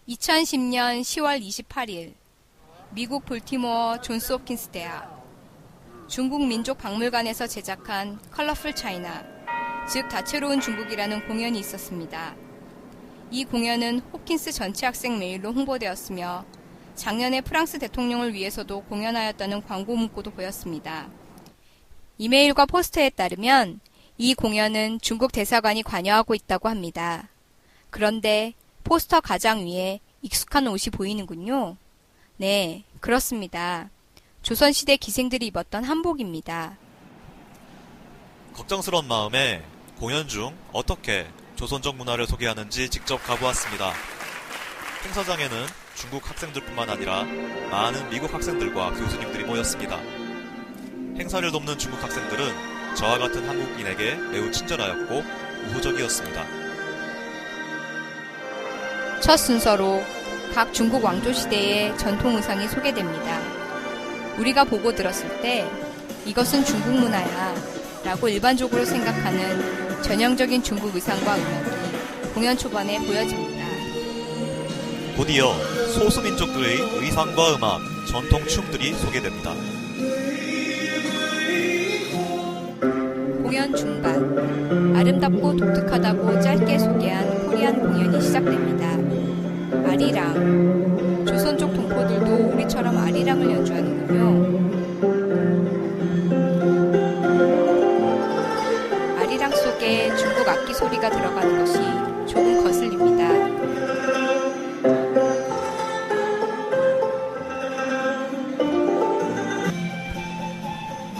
2010년 10월 28일 미국 볼티모어 존스 홉킨스 대학 중국 민족박물관에서 제작한 컬러풀 차이나, 즉 다채로운 중국이라는 공연이 있었습니다. 이 공연은 홉킨스 전체 학생 메일로 홍보되었으며 작년에 프랑스 대통령을 위해서도 공연하였다는 광고 문구도 보였습니다. 이메일과 포스터에 따르면 이 공연은 중국 대사관이 관여하고 있다고 합니다. 그런데 포스터 가장 위에 익숙한 옷이 보이는군요. 네, 그렇습니다. 조선시대 기생들이 입었던 한복입니다. 걱정스러운 마음에 공연 중 어떻게 조선족 문화를 소개하는지 직접 가보았습니다. 행사장에는 중국 학생들뿐만 아니라 많은 미국 학생들과 교수님들이 모였습니다. 행사를 돕는 중국 학생들은 저와 같은 한국인에게 매우 친절하였고 우호적이었습니다. 첫 순서로 각 중국 왕조 시대의 전통 의상이 소개됩니다. 우리가 보고 들었을 때 이것은 중국 문화야 라고 일반적으로 생각하는 전형적인 중국 의상과 음악이 공연 초반에 보여집니다. 곧이어 소수민족들의 의상과 음악, 전통 춤들이 소개됩니다. 공연 중반, 아름답고 독특하다고 짧게 소개한 코리안 공연이 시작됩니다. 아리랑, 조선족 동포들도 우리처럼 아리랑을 연주하는군요. 아리랑 속에 중국 악기 소리가 들어가는 것이 조금 거슬립니다.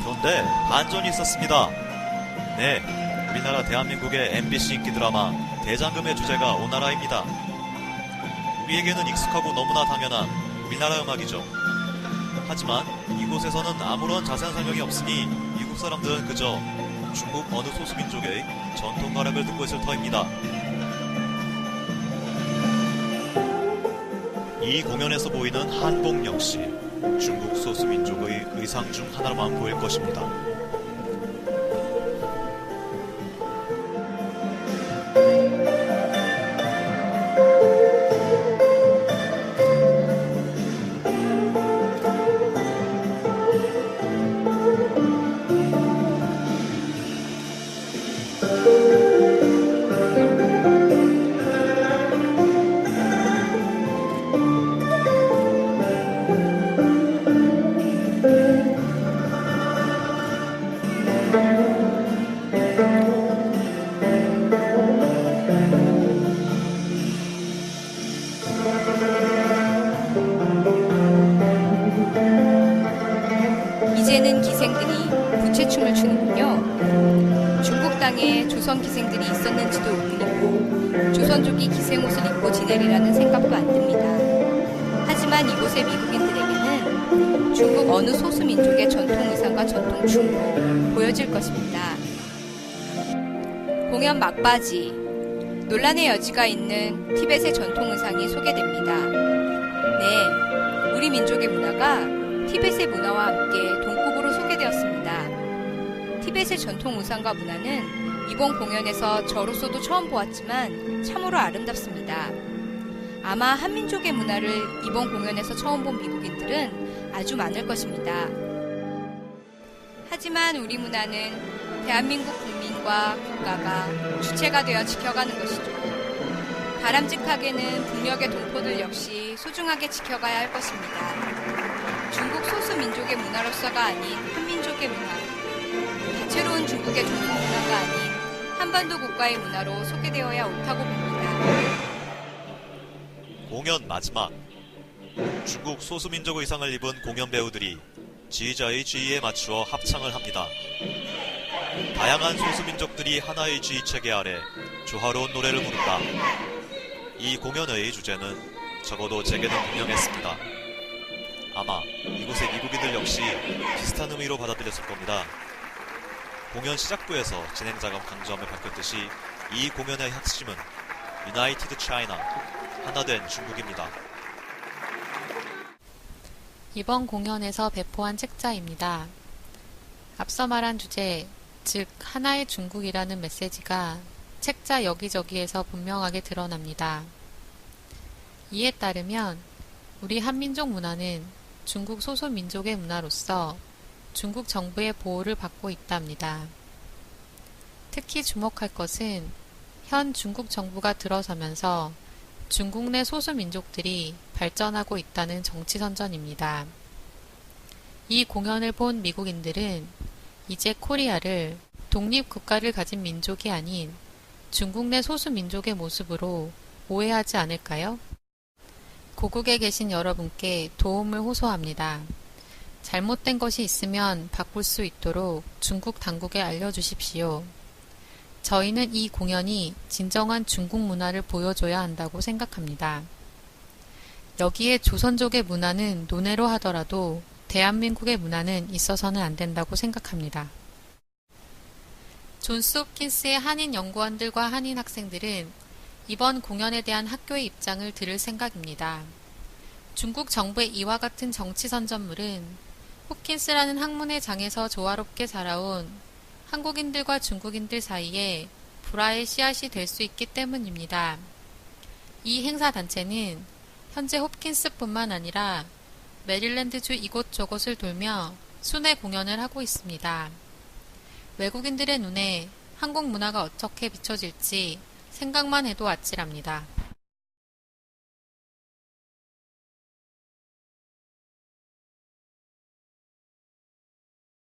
그런데 반전이 있었습니다. 네, 우리나라 대한민국의 MBC 인기 드라마 대장금의 주제가 오나라입니다. 우리에게는 익숙하고 너무나 당연한 우리나라 음악이죠. 하지만 이곳에서는 아무런 자세한 설명이 없으니 미국 사람들은 그저 중국 어느 소수민족의 전통 가락을 듣고 있을 터입니다. 이 공연에서 보이는 한복 역시 중국 소수민족의 의상 중 하나로만 보일 것입니다. 이제는 기생들이 부채춤을 추는군요. 중국 땅에 조선 기생들이 있었는지도 의문이고 조선족이 기생옷을 입고 지내리라는 생각도 안 듭니다. 하지만 이곳의 미국인들에게는 중국 어느 소수민족의 전통 의상과 전통 춤으로 보여질 것입니다. 공연 막바지, 논란의 여지가 있는 티벳의 전통 의상이 소개됩니다. 네, 우리 민족의 문화가 티벳의 문화와 함께 동급으로 소개되었습니다. 티벳의 전통 의상과 문화는 이번 공연에서 저로서도 처음 보았지만 참으로 아름답습니다. 아마 한민족의 문화를 이번 공연에서 처음 본 미국인들은 아주 많을 것입니다. 하지만 우리 문화는 대한민국 국민과 국가가 주체가 되어 지켜가는 것이죠. 바람직하게는 북녘의 동포들 역시 소중하게 지켜가야 할 것입니다. 중국 소수민족의 문화로서가 아닌 한민족의 문화, 다채로운 중국의 전통 문화가 아닌 한반도 국가의 문화로 소개되어야 옳다고 봅니다. 공연 마지막, 중국 소수민족 의상을 입은 공연 배우들이 지휘자의 지휘에 맞추어 합창을 합니다. 다양한 소수민족들이 하나의 지휘체계 아래 조화로운 노래를 부른다. 이 공연의 주제는 적어도 제게는 분명했습니다. 아마 이곳의 미국인들 역시 비슷한 의미로 받아들였을 겁니다. 공연 시작부에서 진행자가 강조함을 밝혔듯이 이 공연의 핵심은 United China, 하나된 중국입니다. 이번 공연에서 배포한 책자입니다. 앞서 말한 주제, 즉 하나의 중국이라는 메시지가 책자 여기저기에서 분명하게 드러납니다. 이에 따르면 우리 한민족 문화는 중국 소수민족의 문화로서 중국 정부의 보호를 받고 있답니다. 특히 주목할 것은 현 중국 정부가 들어서면서 중국 내 소수민족들이 발전하고 있다는 정치선전입니다. 이 공연을 본 미국인들은 이제 코리아를 독립국가를 가진 민족이 아닌 중국 내 소수민족의 모습으로 오해하지 않을까요? 고국에 계신 여러분께 도움을 호소합니다. 잘못된 것이 있으면 바꿀 수 있도록 중국 당국에 알려주십시오. 저희는 이 공연이 진정한 중국 문화를 보여줘야 한다고 생각합니다. 여기에 조선족의 문화는 논외로 하더라도 대한민국의 문화는 있어서는 안 된다고 생각합니다. 존스 홉킨스의 한인 연구원들과 한인 학생들은 이번 공연에 대한 학교의 입장을 들을 생각입니다. 중국 정부의 이와 같은 정치 선전물은 홉킨스라는 학문의 장에서 조화롭게 자라온 한국인들과 중국인들 사이에 불화의 씨앗이 될 수 있기 때문입니다. 이 행사 단체는 현재 홉킨스뿐만 아니라 메릴랜드주 이곳저곳을 돌며 순회 공연을 하고 있습니다. 외국인들의 눈에 한국 문화가 어떻게 비춰질지 생각만 해도 아찔합니다.